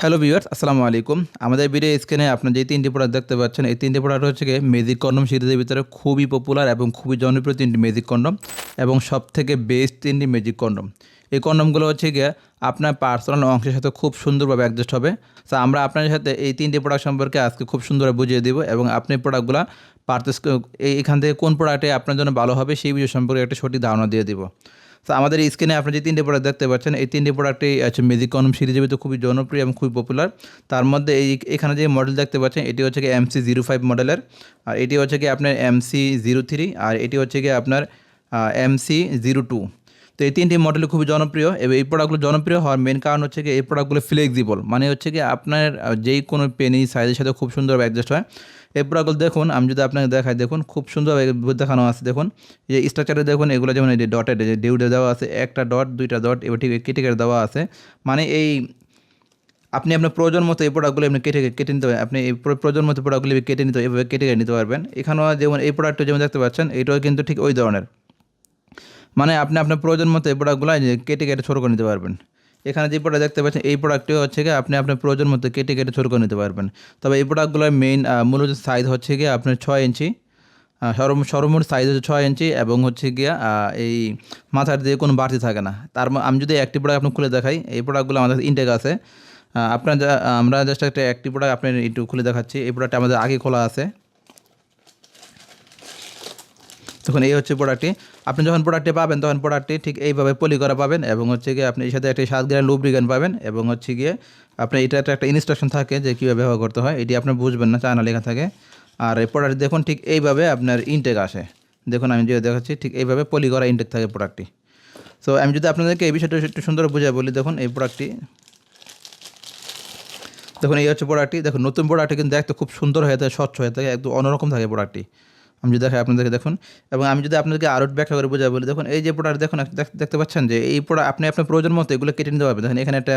Hello viewers, আসসালামু আলাইকুম। আমাদের ভিডিও স্ক্রিনে আপনারা যে ৩টি প্রোডাক্ট দেখতে পাচ্ছেন, এই ৩টি প্রোডাক্ট হচ্ছে গিয়ে ম্যাজিক কন্ডম সিরিজের ভিতরে খুবই পপুলার এবং খুবই জনপ্রিয় ৩টি ম্যাজিক কন্ডম এবং সবথেকে বেস্ট ৩টি ম্যাজিক কন্ডম। এই কন্ডমগুলো হচ্ছে গিয়ে আপনার পার্সোনাল অংশের সাথে খুব সুন্দরভাবে অ্যাডজাস্ট হবে। তো আমরা আপনাদের সাথে এই ৩টি প্রোডাক্ট সম্পর্কে আজকে খুব সুন্দরভাবে বুঝিয়ে দেবো এবং আপনি প্রোডাক্টগুলো পারচেস এখান থেকে কোন প্রোডাক্টে আপনার জন্য ভালো হবে সেই বিষয় সম্পর্কে একটা সঠিক ধারণা দিয়ে দিব। তো আমাদের স্ক্রিনে আপনি যে 3টি প্রোডাক্ট দেখতে পাচ্ছেন, এই 3টি প্রোডাক্টই হচ্ছে ম্যাজিক কন্ডম সিরিজের ভিতরে খুবই জনপ্রিয় এবং খুবই পপুলার। তার মধ্যে এখানে যে মডেল দেখতে পাচ্ছেন, এটি হচ্ছে কি MC05 মডেলের, আর এটি হচ্ছে কি আপনার MC03, আর এটি হচ্ছে কি আপনার MC02। তো এই 3টি মডেল খুবই জনপ্রিয় এবং এই প্রোডাক্টগুলো জনপ্রিয় হওয়ার মেন কারণ হচ্ছে কি এই প্রোডাক্টগুলো ফ্লেক্সিবল, মানে হচ্ছে কি আপনার যেই কোনো পেনি সাইজের সাথে খুব সুন্দরভাবে অ্যাডজাস্ট হয়। এই প্রোডাক্টগুলো দেখুন, আমি যদি আপনাকে দেখাই, দেখুন খুব সুন্দরভাবে দেখানো আছে। দেখুন এই স্ট্রাকচারে দেখুন, এগুলো যেমন এই যে ডটের যে ডিউডে দেওয়া আছে, একটা ডট দুইটা ডট এবার ঠিক কেটে কেটে দেওয়া আছে। মানে এই আপনি আপনার প্রয়োজন মতো এই প্রোডাক্টগুলো আপনি কেটে নিতে পারবেন। আপনি এই প্রয়োজন মতো প্রোডাক্টগুলো কেটে নিতে এভাবে কেটে নিতে পারবেন। এখানেও যেমন এই প্রোডাক্টটা যেমন দেখতে পাচ্ছেন, এইটাও কিন্তু ঠিক ওই ধরনের, মানে আপনি আপনার প্রয়োজন মতো এই প্রোডাক্টগুলো কেটে কেটে ছোটো করে নিতে পারবেন। এখানে যে প্রোডাক্ট দেখতে পাচ্ছেন, এই প্রোডাক্টটি হচ্ছে গিয়ে আপনি আপনার প্রয়োজন মতো কেটে কেটে ছোটো করে নিতে পারবেন। তবে এই প্রোডাক্টগুলোর মেইন মূলত সাইজ হচ্ছে গিয়ে আপনার 6 ইঞ্চি, সর্বমোট সাইজ হচ্ছে 6 ইঞ্চি এবং হচ্ছে গিয়া এই মাথার দিয়ে কোনো বাড়তি থাকে না। আমি যদি একটি প্রোডাক্ট আপনার খুলে দেখাই, এই প্রোডাক্টগুলো আমাদের ইনটেক আছে। আমরা জাস্ট একটি প্রোডাক্ট আপনার একটু খুলে দেখাচ্ছি। এই প্রোডাক্টটা আমাদের আগে খোলা আছে। তখন এই হচ্ছে প্রোডাক্টটি। আপনি যখন প্রোডাক্টটি পাবেন তখন প্রোডাক্টটি ঠিক এইভাবে পলি করা পাবেন এবং হচ্ছে গিয়ে আপনি এর সাথে একটি 7 গ্রাম লুব্রিকেন্ট পাবেন এবং হচ্ছে গিয়ে আপনার এটাতে একটা ইনস্ট্রাকশন থাকে যে কীভাবে ব্যবহার করতে হয়। এটি আপনি বুঝবেন না, চায়না লেখা থাকে। আর এই প্রোডাক্ট দেখুন ঠিক এইভাবে আপনার ইনটেক আসে। দেখুন আমি যে দেখাচ্ছি ঠিক এইভাবে পলি করা ইনটেক থাকে প্রোডাক্টটি। সো আমি যদি আপনাদেরকে এই বিষয়টা একটু সুন্দর বুঝিয়ে বলি, দেখুন এই প্রোডাক্টটি, দেখুন এই হচ্ছে প্রোডাক্টটি। দেখুন নতুন প্রোডাক্টটি কিন্তু দেখতে খুব সুন্দর হয়ে থাকে, স্বচ্ছ হয়ে থাকে, একদম অন্যরকম থাকে প্রোডাক্টটি। আমি যদি দেখাই আপনাদেরকে, দেখুন। এবং আমি যদি আপনাদেরকে আরও ব্যাখ্যা করে বোঝাই বলি, দেখুন এই যে প্রোডাক্ট দেখুন, দেখতে পাচ্ছেন যে এই প্রোডাক্ট আপনি আপনার প্রয়োজন মতো এগুলো কেটে নিতে পারবেন। দেখেন এখানে একটা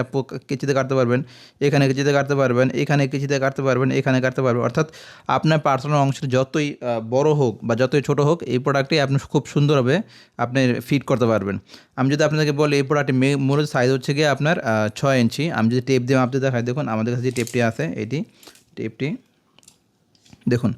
কেচিতে কাটতে পারবেন, এখানে কেচিতে কাটতে পারবেন, এখানে কেচিতে কাটতে পারবেন, এখানে কাটতে পারবেন। অর্থাৎ আপনার পার্সোনাল অংশের যতই বড় হোক বা যতই ছোটো হোক, এই প্রোডাক্টটি আপনি খুব সুন্দরভাবে আপনি ফিট করতে পারবেন। আমি যদি আপনাদেরকে বলি, এই প্রোডাক্টটি মূলত সাইজ হচ্ছে গিয়ে আপনার 6 ইঞ্চি। আমি যদি টেপ দিয়ে মাপতে দেখাই, দেখুন আমাদের কাছে যে টেপটি আছে, এটি টেপটি দেখুন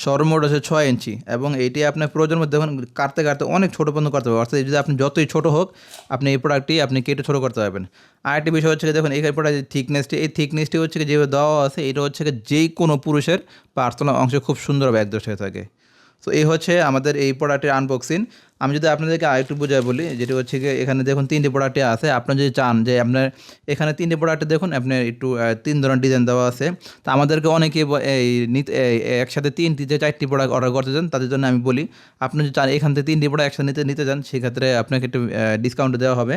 সর্বমোট হচ্ছে 6 ইঞ্চি এবং এইটি আপনার প্রয়োজন মধ্যে দেখুন কাটতে কাটতে অনেক ছোটো পর্যন্ত করতে পারবেন। অর্থাৎ যদি আপনি যতই ছোটো হোক, আপনি এই প্রোডাক্টটি আপনি কেটে ছোটো করতে পারবেন। আরেকটি বিষয় হচ্ছে দেখুন এই প্রোডাক্টের থিকনেসটি, এই থিকনেসটি হচ্ছে যেভাবে দেওয়া আছে, এটা হচ্ছে যেই কোনো পুরুষের পার্সোনাল অংশে খুব সুন্দরভাবে অ্যাডজাস্ট হয়ে থাকে। তো এই হচ্ছে আমাদের এই প্রোডাক্টের আনবক্সিং। আমি যদি আপনাদেরকে আরেকটু বোঝাই বলি, যেটি হচ্ছে গিয়ে এখানে দেখুন 3টি প্রোডাক্টই আছে। আপনার যদি চান যে আপনার এখানে 3টি প্রোডাক্টে দেখুন আপনার একটু 3 ধরনের ডিজাইন দেওয়া আছে। তো আমাদেরকে অনেকে একসাথে 3টি যে 4টি প্রোডাক্ট অর্ডার করতে চান, তাদের জন্য আমি বলি আপনি যদি চান এখান থেকে 3টি প্রোডাক্ট একসাথে নিতে চান, সেক্ষেত্রে আপনাকে একটু ডিসকাউন্ট দেওয়া হবে।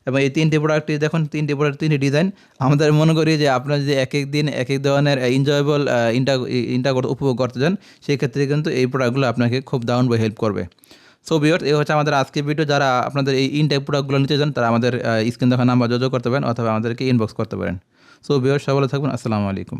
এবং এই 3টি প্রোডাক্টটি দেখুন, 3টি প্রোডাক্ট 3টি ডিজাইন। আমাদের মনে করি যে আপনার যদি এক এক দিন এক এক ধরনের এনজয়েবল উপভোগ করতে চান, সেই ক্ষেত্রে কিন্তু এই প্রোডাক্টগুলো আপনাকে খুব দারুণভাবে হেল্প করবে। সো ভিউয়ার্স, এই হচ্ছে আমাদের আজকের ভিডিও। যারা আপনাদের এই ইনটেক প্রোডাক্টগুলো নিতে চান, তারা আমাদের স্ক্রিন দেখা নাম্বার যোগাযোগ করতে পারেন অথবা আমাদেরকে ইনবক্স করতে পারেন। সো ভিউয়ার্স, সবাই ভালো থাকবেন। আসসালামু আলাইকুম।